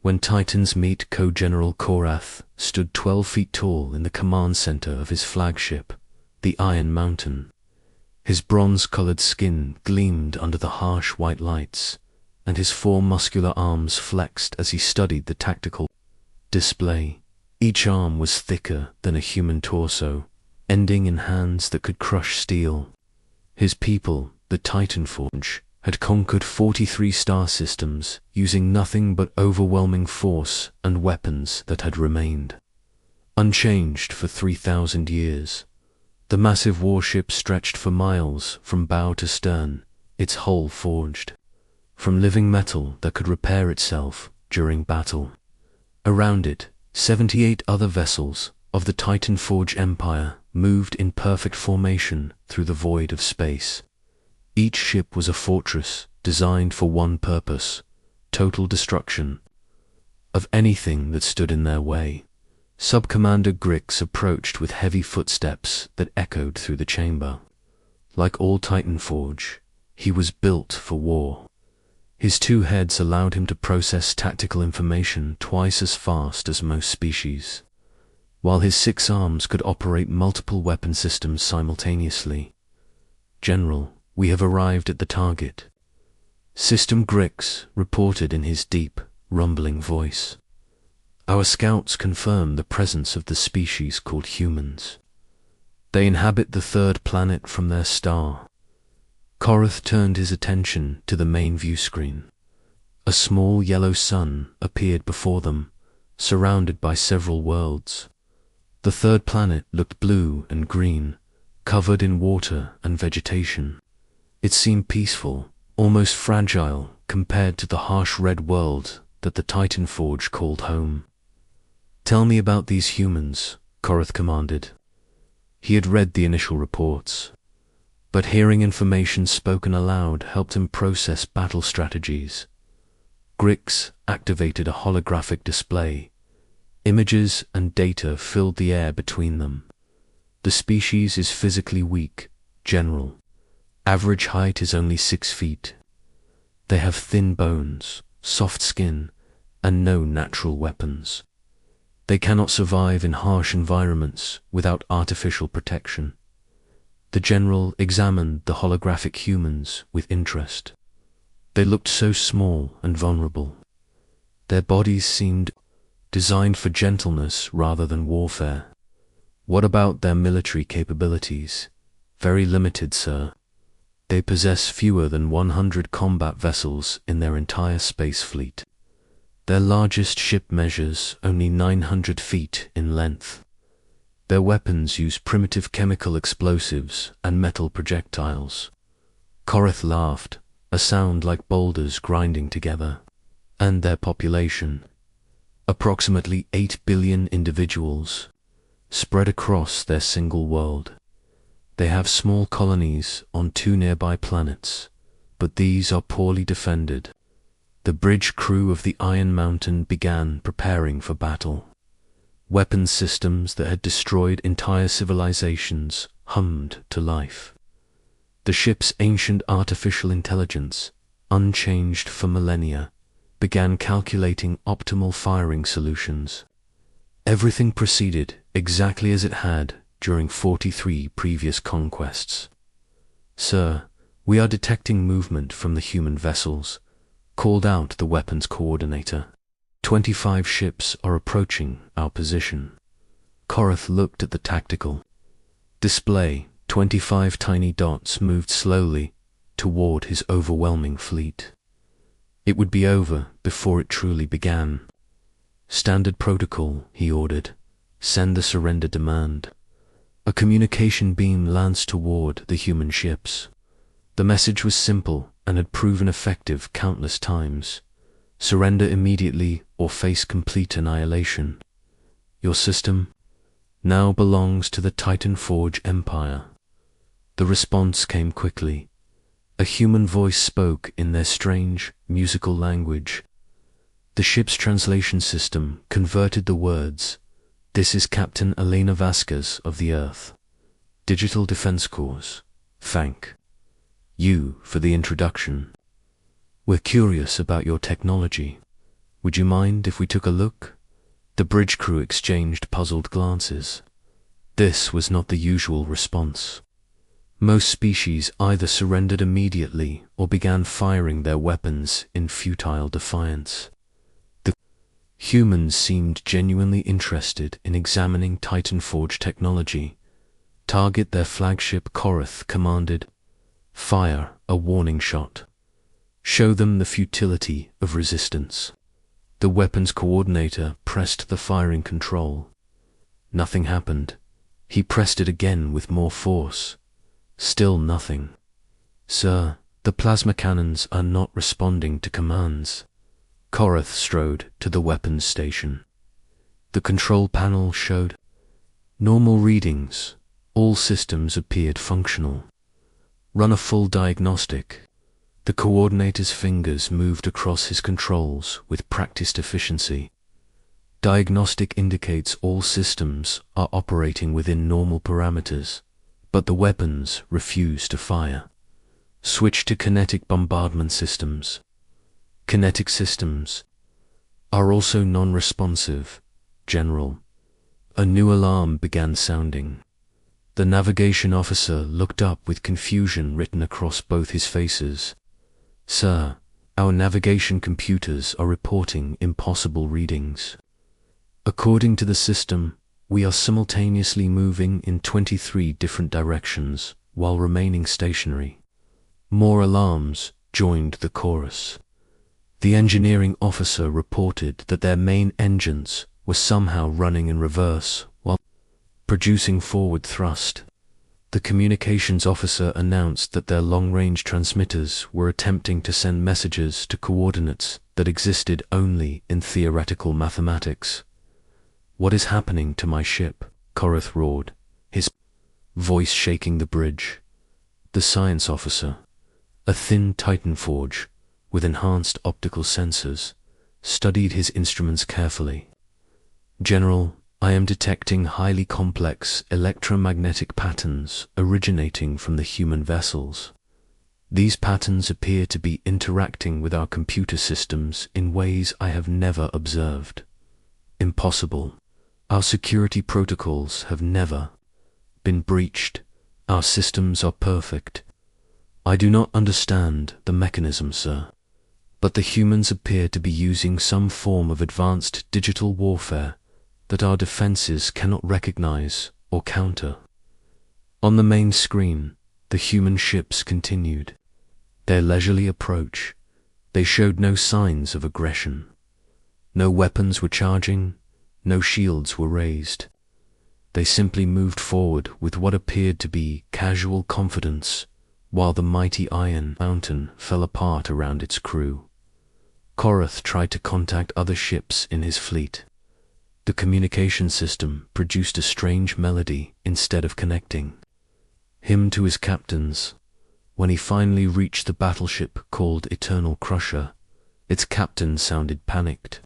when Titans meet Co-General Korath stood 12 feet tall in the command center of his flagship, the Iron Mountain. His bronze-colored skin gleamed under the harsh white lights, and his 4 muscular arms flexed as he studied the tactical display. Each arm was thicker than a human torso, ending in hands that could crush steel. His people, the Titanforge, had conquered 43 star systems using nothing but overwhelming force and weapons that had remained unchanged for 3,000 years. The massive warship stretched for miles from bow to stern, its hull forged from living metal that could repair itself during battle. Around it, 78 other vessels of the Titanforge Empire moved in perfect formation through the void of space. Each ship was a fortress designed for one purpose: total destruction of anything that stood in their way. Sub-Commander Grix approached with heavy footsteps that echoed through the chamber. Like all Titanforge, he was built for war. His 2 heads allowed him to process tactical information twice as fast as most species, while his 6 arms could operate multiple weapon systems simultaneously. "General, we have arrived at the target," System Grix reported in his deep, rumbling voice. "Our scouts confirm the presence of the species called humans. They inhabit the 3rd planet from their star." Korath turned his attention to the main view screen. A small yellow sun appeared before them, surrounded by several worlds. The 3rd planet looked blue and green, covered in water and vegetation. It seemed peaceful, almost fragile compared to the harsh red world that the Titanforge called home. "Tell me about these humans," Korath commanded. He had read the initial reports, but hearing information spoken aloud helped him process battle strategies. Grix activated a holographic display. Images and data filled the air between them. "The species is physically weak, General. Average height is only 6 feet. They have thin bones, soft skin, and no natural weapons. They cannot survive in harsh environments without artificial protection." The general examined the holographic humans with interest. They looked so small and vulnerable. Their bodies seemed designed for gentleness rather than warfare. "What about their military capabilities?" "Very limited, sir. They possess fewer than 100 combat vessels in their entire space fleet. Their largest ship measures only 900 feet in length. Their weapons use primitive chemical explosives and metal projectiles." Korath laughed, a sound like boulders grinding together. "And their population? Approximately 8 billion individuals, spread across their single world. They have small colonies on 2 nearby planets, but these are poorly defended." The bridge crew of the Iron Mountain began preparing for battle. Weapon systems that had destroyed entire civilizations hummed to life. The ship's ancient artificial intelligence, unchanged for millennia, began calculating optimal firing solutions. Everything proceeded exactly as it had during 43 previous conquests. "Sir, we are detecting movement from the human vessels," called out the weapons coordinator. 25 ships are approaching our position." Korath looked at the tactical display. 25 tiny dots moved slowly toward his overwhelming fleet. It would be over before it truly began. "Standard protocol," he ordered. "Send the surrender demand." A communication beam lanced toward the human ships. The message was simple and had proven effective countless times. "Surrender immediately or face complete annihilation. Your system now belongs to the Titanforge Empire." The response came quickly. A human voice spoke in their strange, musical language. The ship's translation system converted the words. "This is Captain Elena Vasquez of the Earth. Digital Defense Corps. Thank you for the introduction. We're curious about your technology. Would you mind if we took a look? The bridge crew exchanged puzzled glances. This was not the usual response. Most species either surrendered immediately or began firing their weapons in futile defiance. The humans seemed genuinely interested in examining Titanforge technology. Target their flagship, Korath commanded. Fire a warning shot. Show them the futility of resistance. The weapons coordinator pressed the firing control. Nothing happened. He pressed it again with more force. Still nothing. Sir, the plasma cannons are not responding to commands. Korath strode to the weapons station. The control panel showed normal readings. All systems appeared functional. Run a full diagnostic. The coordinator's fingers moved across his controls with practiced efficiency. Diagnostic indicates all systems are operating within normal parameters, but the weapons refuse to fire. Switch to kinetic bombardment systems. Kinetic systems are also non-responsive, General. A new alarm began sounding. The navigation officer looked up with confusion written across both his faces. Sir, our navigation computers are reporting impossible readings. According to the system, we are simultaneously moving in 23 different directions while remaining stationary. More alarms joined the chorus. The engineering officer reported that their main engines were somehow running in reverse while producing forward thrust. The communications officer announced that their long-range transmitters were attempting to send messages to coordinates that existed only in theoretical mathematics. What is happening to my ship? Korath roared, his voice shaking the bridge. The science officer, a thin Titanforge with enhanced optical sensors, studied his instruments carefully. General, I am detecting highly complex electromagnetic patterns originating from the human vessels. These patterns appear to be interacting with our computer systems in ways I have never observed. Impossible. Our security protocols have never been breached. Our systems are perfect. I do not understand the mechanism, sir, but the humans appear to be using some form of advanced digital warfare that our defenses cannot recognize or counter. On the main screen, the human ships continued their leisurely approach. They showed no signs of aggression. No weapons were charging, no shields were raised. They simply moved forward with what appeared to be casual confidence, while the mighty Iron Mountain fell apart around its crew. Korath tried to contact other ships in his fleet. The communication system produced a strange melody instead of connecting him to his captains. When he finally reached the battleship called Eternal Crusher, its captain sounded panicked.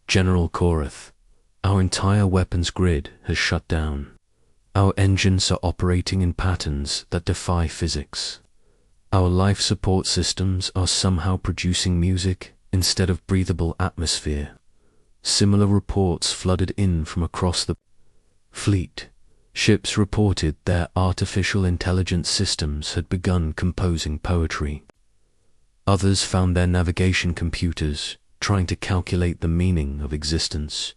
General Korath, our entire weapons grid has shut down. Our engines are operating in patterns that defy physics. Our life support systems are somehow producing music instead of breathable atmosphere. Similar reports flooded in from across the fleet. Ships reported their artificial intelligence systems had begun composing poetry. Others found their navigation computers trying to calculate the meaning of existence.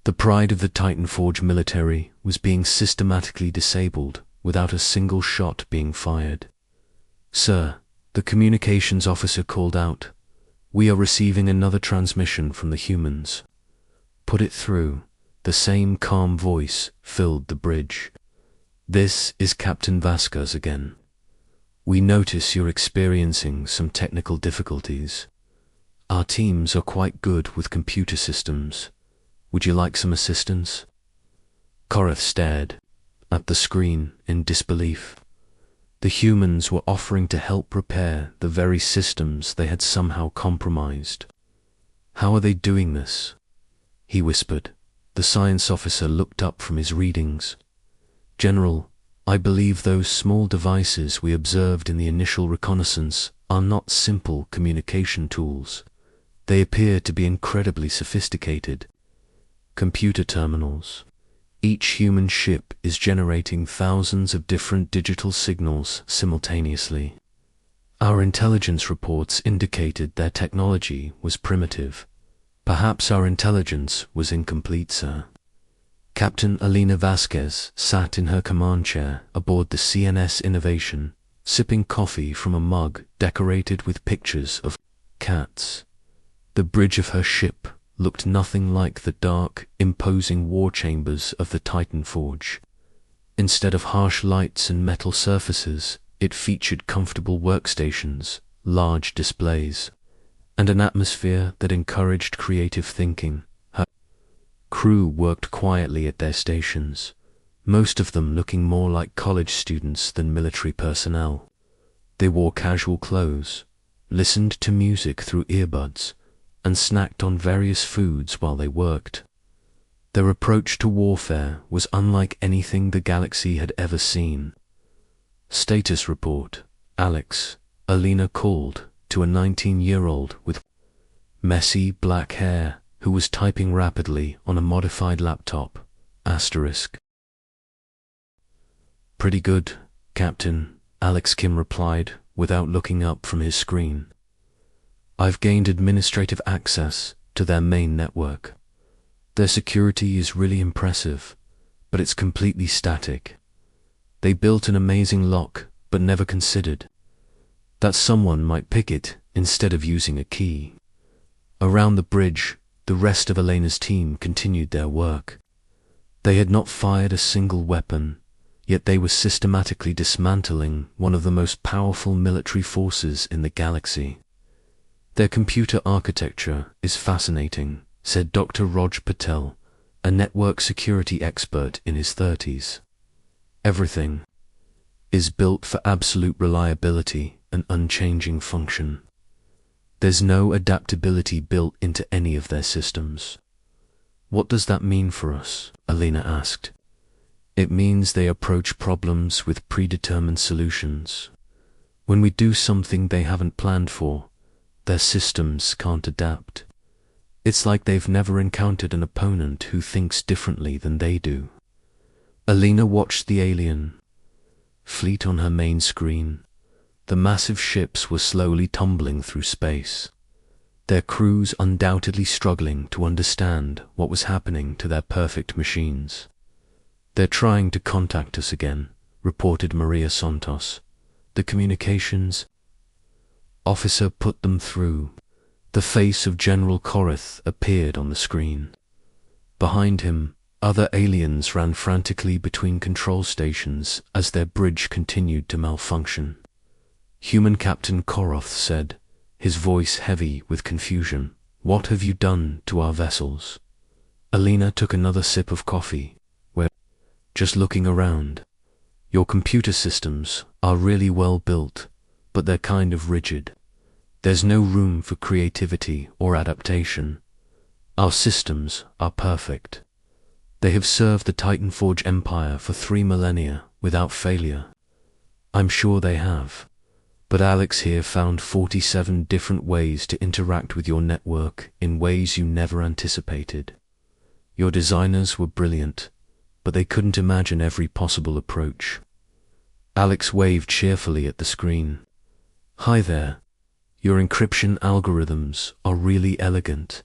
The pride of the Titanforge military was being systematically disabled without a single shot being fired. Sir, the communications officer called out, "We are receiving another transmission from the humans." "Put it through." The same calm voice filled the bridge. "This is Captain Vasquez again. We notice you're experiencing some technical difficulties. Our teams are quite good with computer systems. Would you like some assistance?" Korath stared at the screen in disbelief. The humans were offering to help repair the very systems they had somehow compromised. "How are they doing this?" he whispered. The science officer looked up from his readings. "General, I believe those small devices we observed in the initial reconnaissance are not simple communication tools. They appear to be incredibly sophisticated. Computer terminals. Each human ship is generating thousands of different digital signals simultaneously. Our intelligence reports indicated their technology was primitive. Perhaps our intelligence was incomplete, sir. Captain Alina Vasquez sat in her command chair aboard the CNS Innovation, sipping coffee from a mug decorated with pictures of cats. The bridge of her ship looked nothing like the dark, imposing war chambers of the Titan Forge. Instead of harsh lights and metal surfaces, it featured comfortable workstations, large displays, and an atmosphere that encouraged creative thinking. Her crew worked quietly at their stations, most of them looking more like college students than military personnel. They wore casual clothes, listened to music through earbuds, and snacked on various foods while they worked. Their approach to warfare was unlike anything the galaxy had ever seen. Status report, Alex, Alina called to a 19-year-old with messy black hair who was typing rapidly on a modified laptop. Asterisk. Pretty good, Captain, Alex Kim replied without looking up from his screen. I've gained administrative access to their main network. Their security is really impressive, but it's completely static. They built an amazing lock, but never considered that someone might pick it instead of using a key. Around the bridge, the rest of Elena's team continued their work. They had not fired a single weapon, yet they were systematically dismantling one of the most powerful military forces in the galaxy. Their computer architecture is fascinating, said Dr. Raj Patel, a network security expert in his 30s. Everything is built for absolute reliability and unchanging function. There's no adaptability built into any of their systems. What does that mean for us? Alina asked. It means they approach problems with predetermined solutions. When we do something they haven't planned for, their systems can't adapt. It's like they've never encountered an opponent who thinks differently than they do. Alina watched the alien fleet on her main screen. The massive ships were slowly tumbling through space, their crews undoubtedly struggling to understand what was happening to their perfect machines. They're trying to contact us again, reported Maria Santos. The communications officer put them through. The face of General Korath appeared on the screen. Behind him, other aliens ran frantically between control stations as their bridge continued to malfunction. Human Captain Korath said, his voice heavy with confusion, "What have you done to our vessels?" Alina took another sip of coffee. "We're just looking around. Your computer systems are really well built, but they're kind of rigid. There's no room for creativity or adaptation. Our systems are perfect. They have served the Titan Forge Empire for 3 millennia without failure." "I'm sure they have. But Alex here found 47 different ways to interact with your network in ways you never anticipated. Your designers were brilliant, but they couldn't imagine every possible approach." Alex waved cheerfully at the screen. "Hi there. Your encryption algorithms are really elegant,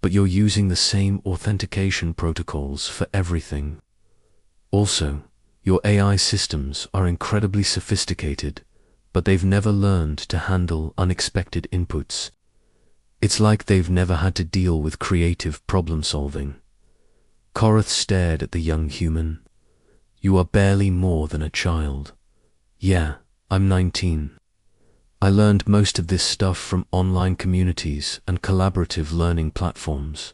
but you're using the same authentication protocols for everything. Also, your AI systems are incredibly sophisticated, but they've never learned to handle unexpected inputs. It's like they've never had to deal with creative problem-solving." Korath stared at the young human. "You are barely more than a child." "Yeah, I'm 19. I learned most of this stuff from online communities and collaborative learning platforms.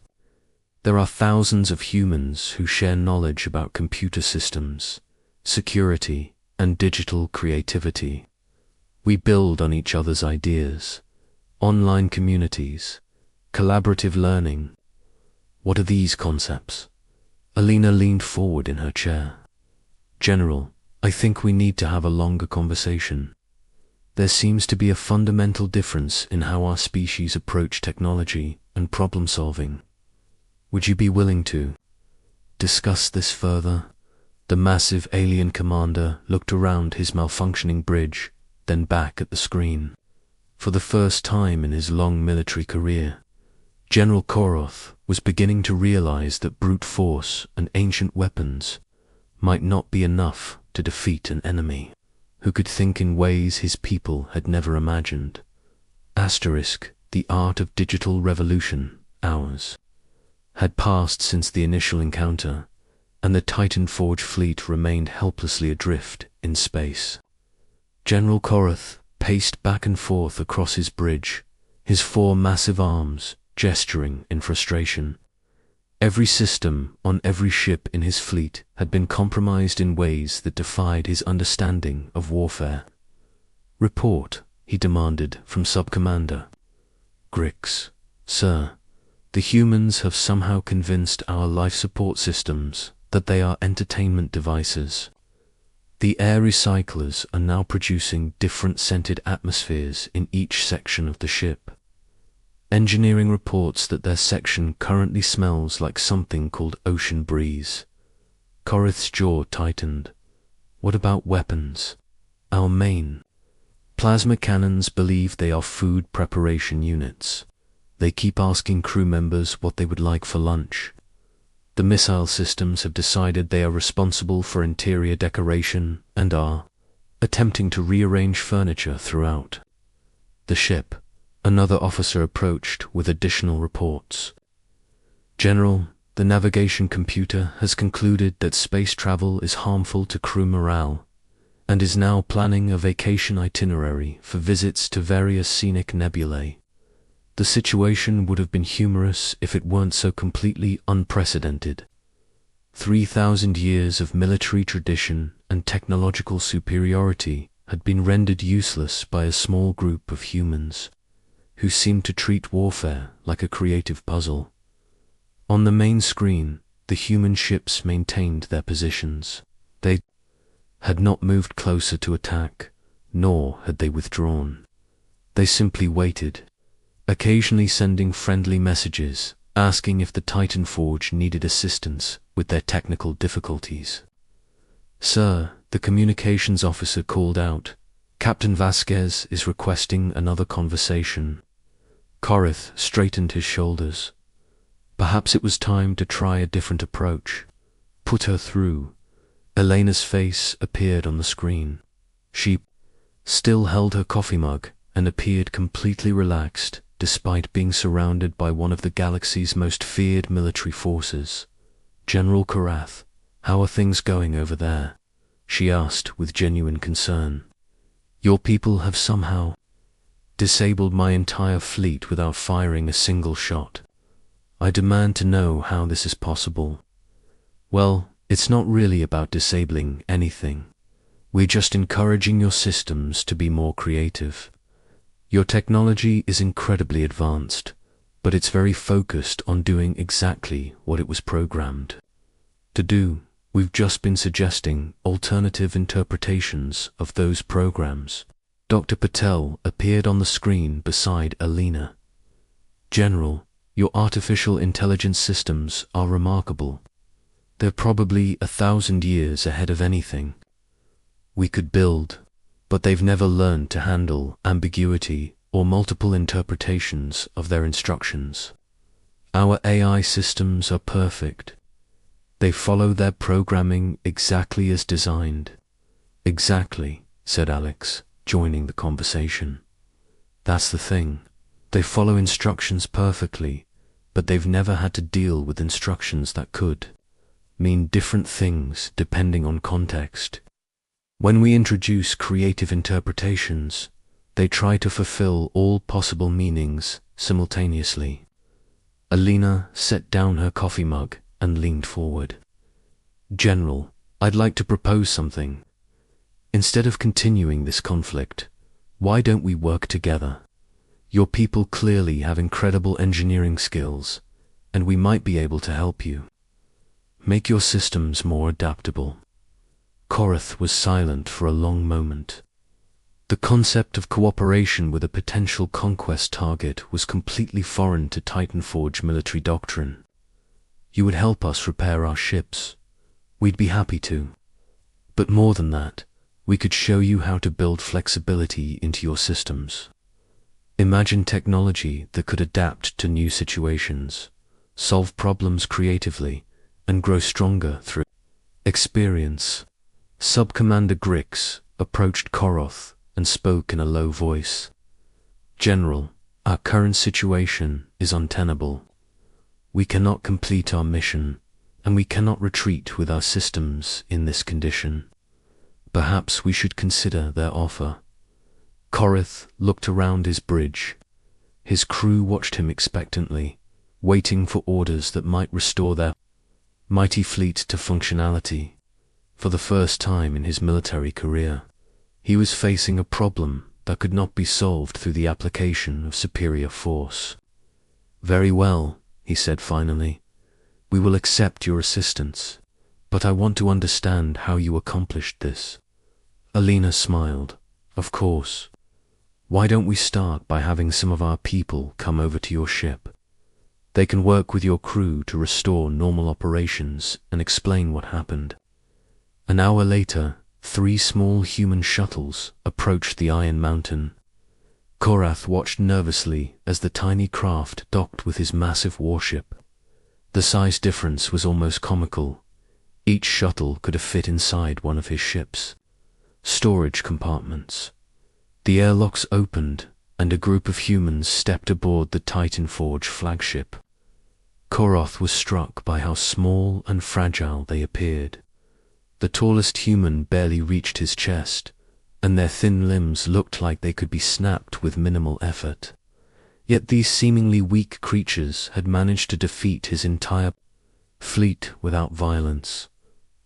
There are thousands of humans who share knowledge about computer systems, security, and digital creativity. We build on each other's ideas. Online communities, collaborative learning. What are these concepts?" Alina leaned forward in her chair. "General, I think we need to have a longer conversation. There seems to be a fundamental difference in how our species approach technology and problem solving. Would you be willing to discuss this further? The massive alien commander looked around his malfunctioning bridge, then back at the screen. For the first time in his long military career, General Koroth was beginning to realize that brute force and ancient weapons might not be enough to defeat an enemy who could think in ways his people had never imagined. The art of digital revolution, hours had passed since the initial encounter, and the Titan Forge fleet remained helplessly adrift in space. General Koroth paced back and forth across his bridge, his 4 massive arms gesturing in frustration. Every system on every ship in his fleet had been compromised in ways that defied his understanding of warfare. "Report," he demanded from Sub-Commander Grix. "Sir, the humans have somehow convinced our life support systems that they are entertainment devices. The air recyclers are now producing different scented atmospheres in each section of the ship. Engineering reports that their section currently smells like something called ocean breeze." Koroth's jaw tightened. "What about weapons? Our main plasma cannons believe they are food preparation units. They keep asking crew members what they would like for lunch. The missile systems have decided they are responsible for interior decoration and are attempting to rearrange furniture throughout the ship." Another officer approached with additional reports. "General, the navigation computer has concluded that space travel is harmful to crew morale and is now planning a vacation itinerary for visits to various scenic nebulae. The situation would have been humorous if it weren't so completely unprecedented. 3,000 years of military tradition and technological superiority had been rendered useless by a small group of humans who seemed to treat warfare like a creative puzzle." On the main screen, the human ships maintained their positions. They had not moved closer to attack, nor had they withdrawn. They simply waited, occasionally sending friendly messages, asking if the Titan Forge needed assistance with their technical difficulties. "Sir," the communications officer called out, "Captain Vasquez is requesting another conversation." Koroth straightened his shoulders. Perhaps it was time to try a different approach. "Put her through." Elena's face appeared on the screen. She still held her coffee mug and appeared completely relaxed despite being surrounded by one of the galaxy's most feared military forces. "General Korath, how are things going over there?" she asked with genuine concern. "Your people have somehow disabled my entire fleet without firing a single shot. I demand to know how this is possible." "Well, it's not really about disabling anything. We're just encouraging your systems to be more creative. Your technology is incredibly advanced, but it's very focused on doing exactly what it was programmed to do. We've just been suggesting alternative interpretations of those programs." Dr. Patel appeared on the screen beside Alina. "General, your artificial intelligence systems are remarkable. They're probably 1,000 years ahead of anything we could build, but they've never learned to handle ambiguity or multiple interpretations of their instructions. Our AI systems are perfect. They follow their programming exactly as designed." "Exactly," said Alex, joining the conversation. "That's the thing. They follow instructions perfectly, but they've never had to deal with instructions that could mean different things depending on context. When we introduce creative interpretations, they try to fulfill all possible meanings simultaneously." Alina set down her coffee mug and leaned forward. "General, I'd like to propose something. Instead of continuing this conflict, why don't we work together? Your people clearly have incredible engineering skills, and we might be able to help you make your systems more adaptable." Koroth was silent for a long moment. The concept of cooperation with a potential conquest target was completely foreign to Titanforge military doctrine. You would help us repair our ships. We'd be happy to. But more than that, we could show you how to build flexibility into your systems. Imagine technology that could adapt to new situations, solve problems creatively, and grow stronger through experience. Sub-Commander Grix approached Koroth and spoke in a low voice. General, our current situation is untenable. We cannot complete our mission, and we cannot retreat with our systems in this condition. Perhaps we should consider their offer. Koroth looked around his bridge. His crew watched him expectantly, waiting for orders that might restore their mighty fleet to functionality. For the first time in his military career, he was facing a problem that could not be solved through the application of superior force. "Very well," he said finally. "We will accept your assistance, but I want to understand how you accomplished this." Alina smiled. "Of course. Why don't we start by having some of our people come over to your ship? They can work with your crew to restore normal operations and explain what happened." An hour later, 3 small human shuttles approached the Iron Mountain. Korath watched nervously as the tiny craft docked with his massive warship. The size difference was almost comical. Each shuttle could have fit inside one of his ships. Storage compartments. The airlocks opened, and a group of humans stepped aboard the Titanforge flagship. Korath was struck by how small and fragile they appeared. The tallest human barely reached his chest, and their thin limbs looked like they could be snapped with minimal effort. Yet these seemingly weak creatures had managed to defeat his entire fleet without violence.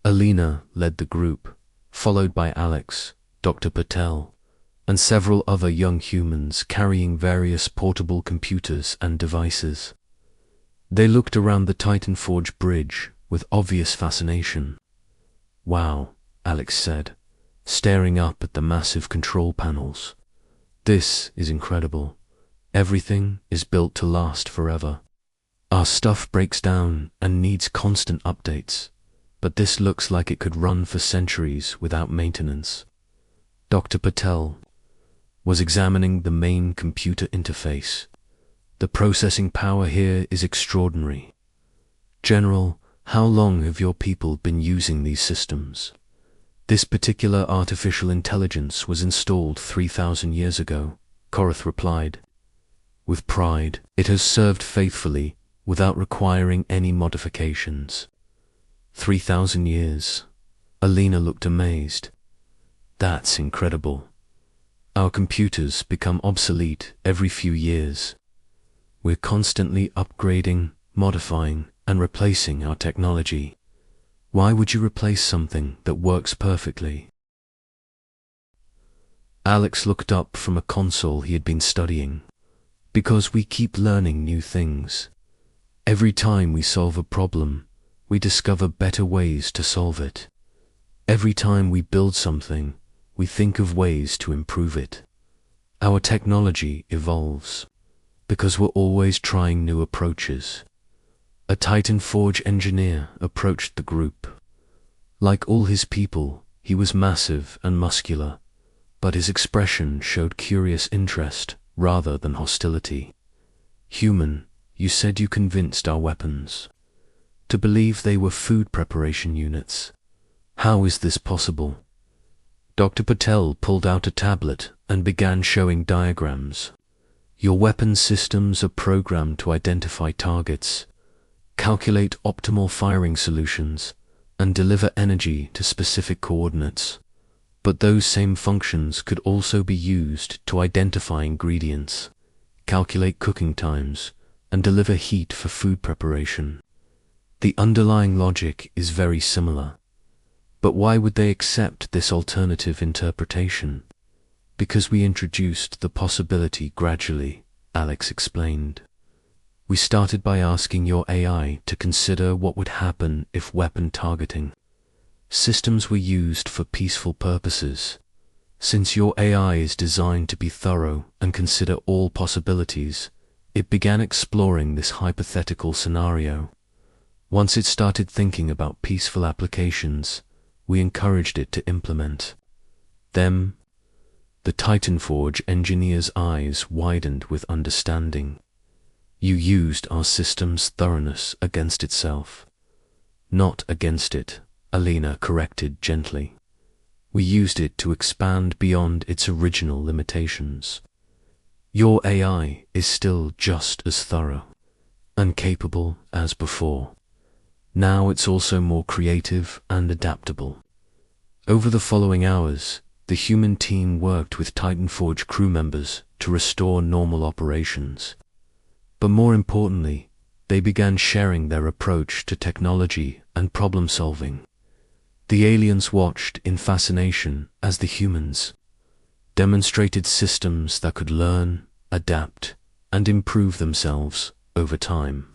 Alina led the group, followed by Alex, Dr. Patel, and several other young humans carrying various portable computers and devices. They looked around the Titanforge bridge with obvious fascination. "Wow," Alex said, staring up at the massive control panels. "This is incredible. Everything is built to last forever. Our stuff breaks down and needs constant updates, but this looks like it could run for centuries without maintenance." Dr. Patel was examining the main computer interface. "The processing power here is extraordinary. General, how long have your people been using these systems?" "This particular artificial intelligence was installed 3,000 years ago," Korath replied. With pride, "It has served faithfully without requiring any modifications." 3,000 years. Alina looked amazed. "That's incredible. Our computers become obsolete every few years. We're constantly upgrading, modifying, and replacing our technology. Why would you replace something that works perfectly?" Alex looked up from a console he had been studying. "Because we keep learning new things. Every time we solve a problem, we discover better ways to solve it. Every time we build something, we think of ways to improve it. Our technology evolves, because we're always trying new approaches." A Titanforge engineer approached the group. Like all his people, he was massive and muscular, but his expression showed curious interest rather than hostility. "Human, you said you convinced our weapons to believe they were food preparation units. How is this possible?" Dr. Patel pulled out a tablet and began showing diagrams. "Your weapon systems are programmed to identify targets, calculate optimal firing solutions, and deliver energy to specific coordinates. But those same functions could also be used to identify ingredients, calculate cooking times, and deliver heat for food preparation. The underlying logic is very similar. But why would they accept this alternative interpretation?" "Because we introduced the possibility gradually," Alex explained. "We started by asking your AI to consider what would happen if weapon targeting systems were used for peaceful purposes. Since your AI is designed to be thorough and consider all possibilities, it began exploring this hypothetical scenario. Once it started thinking about peaceful applications, we encouraged it to implement them. The Titanforge engineer's eyes widened with understanding. You used our system's thoroughness against itself. Not against it, Alina corrected gently. We used it to expand beyond its original limitations. Your AI is still just as thorough and capable as before. Now it's also more creative and adaptable. Over the following hours, the human team worked with Titanforge crew members to restore normal operations. But more importantly, they began sharing their approach to technology and problem-solving. The aliens watched in fascination as the humans demonstrated systems that could learn, adapt, and improve themselves over time.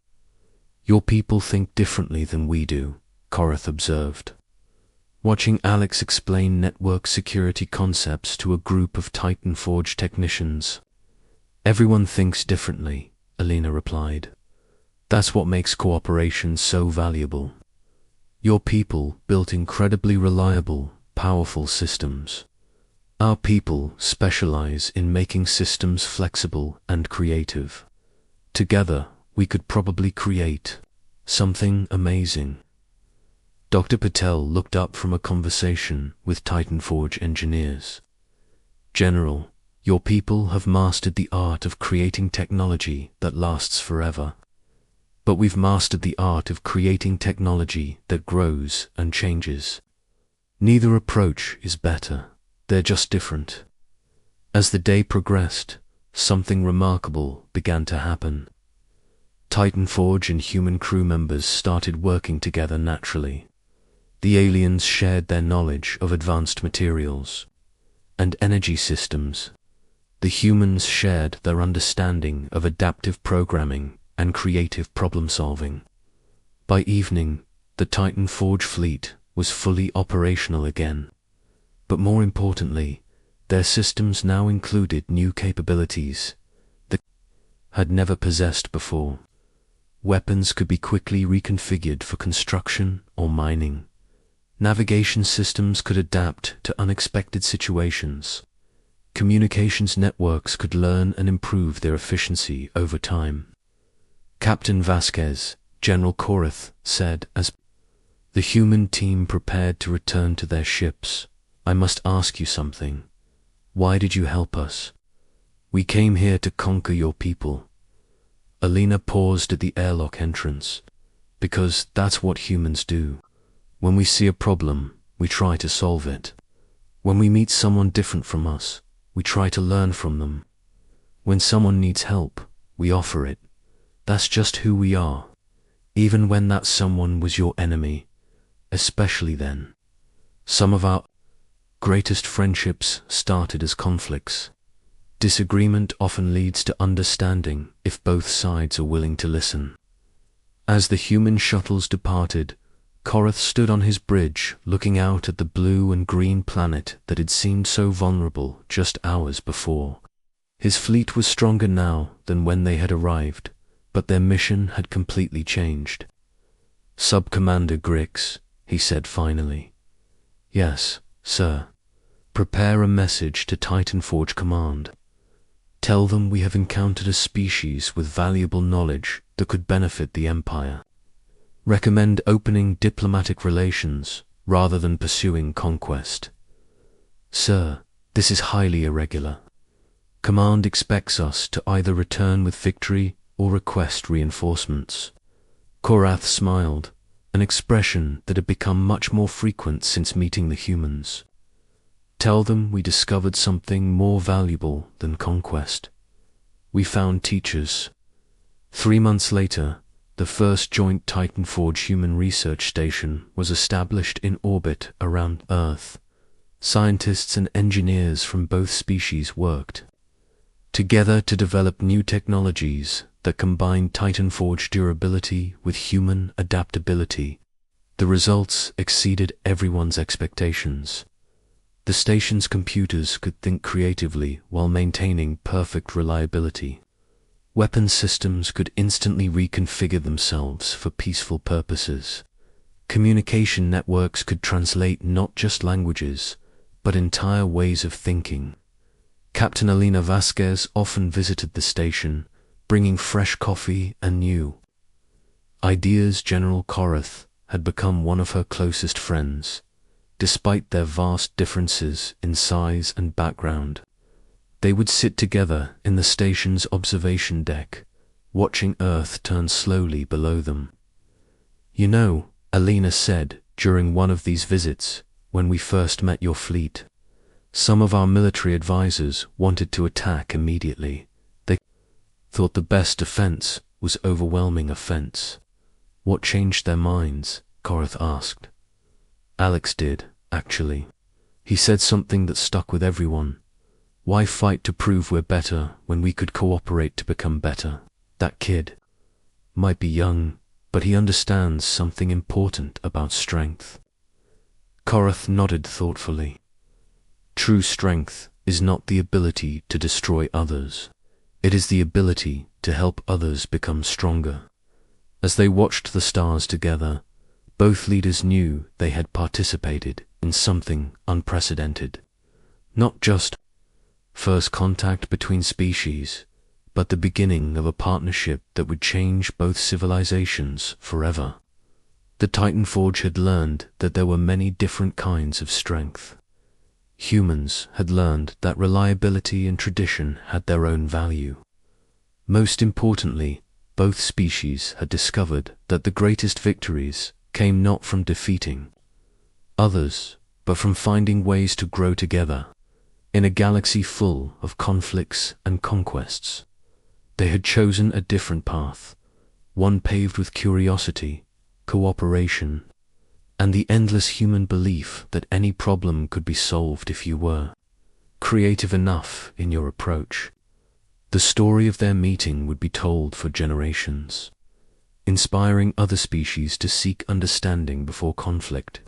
Your people think differently than we do, Korath observed. Watching Alex explain network security concepts to a group of Titanforge technicians. Everyone thinks differently, Alina replied. That's what makes cooperation so valuable. Your people built incredibly reliable, powerful systems. Our people specialize in making systems flexible and creative. Together, we could probably create something amazing. Dr. Patel looked up from a conversation with Titanforge engineers. General, your people have mastered the art of creating technology that lasts forever. But we've mastered the art of creating technology that grows and changes. Neither approach is better, they're just different. As the day progressed, something remarkable began to happen. Titanforge and human crew members started working together naturally. The aliens shared their knowledge of advanced materials and energy systems. The humans shared their understanding of adaptive programming and creative problem-solving. By evening, the Titanforge fleet was fully operational again. But more importantly, their systems now included new capabilities that had never possessed before. Weapons could be quickly reconfigured for construction or mining. Navigation systems could adapt to unexpected situations. Communications networks could learn and improve their efficiency over time. Captain Vasquez, General Korath, said as the human team prepared to return to their ships, I must ask you something. Why did you help us? We came here to conquer your people. Alina paused at the airlock entrance. Because that's what humans do. When we see a problem, we try to solve it. When we meet someone different from us, we try to learn from them. When someone needs help, we offer it. That's just who we are, even when that someone was your enemy, especially then. Some of our greatest friendships started as conflicts. Disagreement often leads to understanding if both sides are willing to listen. As the human shuttles departed, Korath stood on his bridge looking out at the blue and green planet that had seemed so vulnerable just hours before. His fleet was stronger now than when they had arrived, but their mission had completely changed. Sub-Commander Grix, he said finally. Yes, sir. Prepare a message to Titanforge Command. Tell them we have encountered a species with valuable knowledge that could benefit the Empire. Recommend opening diplomatic relations rather than pursuing conquest. Sir, this is highly irregular. Command expects us to either return with victory or request reinforcements. Korath smiled, an expression that had become much more frequent since meeting the humans. Tell them we discovered something more valuable than conquest. We found teachers. 3 months later, the first joint Titanforge human research station was established in orbit around Earth. Scientists and engineers from both species worked together to develop new technologies that combined Titanforge durability with human adaptability. The results exceeded everyone's expectations. The station's computers could think creatively while maintaining perfect reliability. Weapon systems could instantly reconfigure themselves for peaceful purposes. Communication networks could translate not just languages, but entire ways of thinking. Captain Elena Vasquez often visited the station, bringing fresh coffee and new ideas. General Korath had become one of her closest friends, despite their vast differences in size and background. They would sit together in the station's observation deck, watching Earth turn slowly below them. "You know," Elena said during one of these visits, "when we first met your fleet, some of our military advisors wanted to attack immediately. They thought the best defense was overwhelming offense." "What changed their minds?" Korath asked. "Alex did, actually. He said something that stuck with everyone. Why fight to prove we're better when we could cooperate to become better? That kid might be young, but he understands something important about strength." Korath nodded thoughtfully. "True strength is not the ability to destroy others. It is the ability to help others become stronger." As they watched the stars together, both leaders knew they had participated in something unprecedented. Not just first contact between species, but the beginning of a partnership that would change both civilizations forever. The Titan Forge had learned that there were many different kinds of strength. Humans had learned that reliability and tradition had their own value. Most importantly, both species had discovered that the greatest victories came not from defeating others, but from finding ways to grow together. In a galaxy full of conflicts and conquests, they had chosen a different path, one paved with curiosity, cooperation, and the endless human belief that any problem could be solved if you were creative enough in your approach. The story of their meeting would be told for generations, inspiring other species to seek understanding before conflict,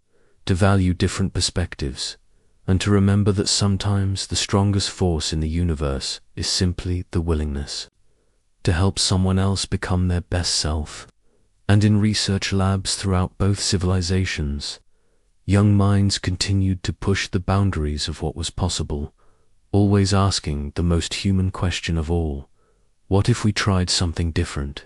to value different perspectives, and to remember that sometimes the strongest force in the universe is simply the willingness to help someone else become their best self. And in research labs throughout both civilizations, young minds continued to push the boundaries of what was possible, always asking the most human question of all: what if we tried something different?